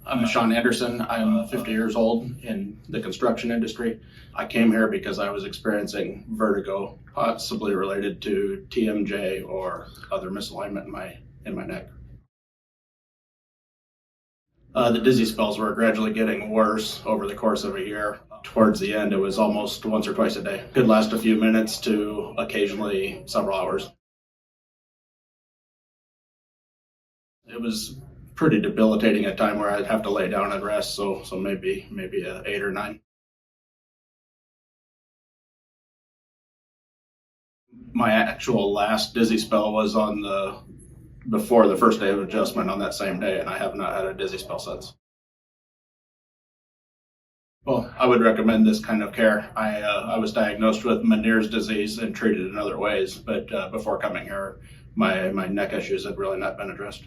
I'm Shawn Anderson. I'm 50 years old in the construction industry. I came here because I was experiencing vertigo, possibly related to TMJ or other misalignment in my neck. The dizzy spells were gradually getting worse over the course of a year. Towards the end, it was almost once or twice a day. Could last a few minutes to occasionally several hours. It was pretty debilitating at time where I'd have to lay down and rest, so maybe a 8 or 9. My actual last dizzy spell was before the first day of adjustment on that same day, and I have not had a dizzy spell since. Well, I would recommend this kind of care. I was diagnosed with Meniere's disease and treated in other ways, but before coming here, my neck issues had really not been addressed.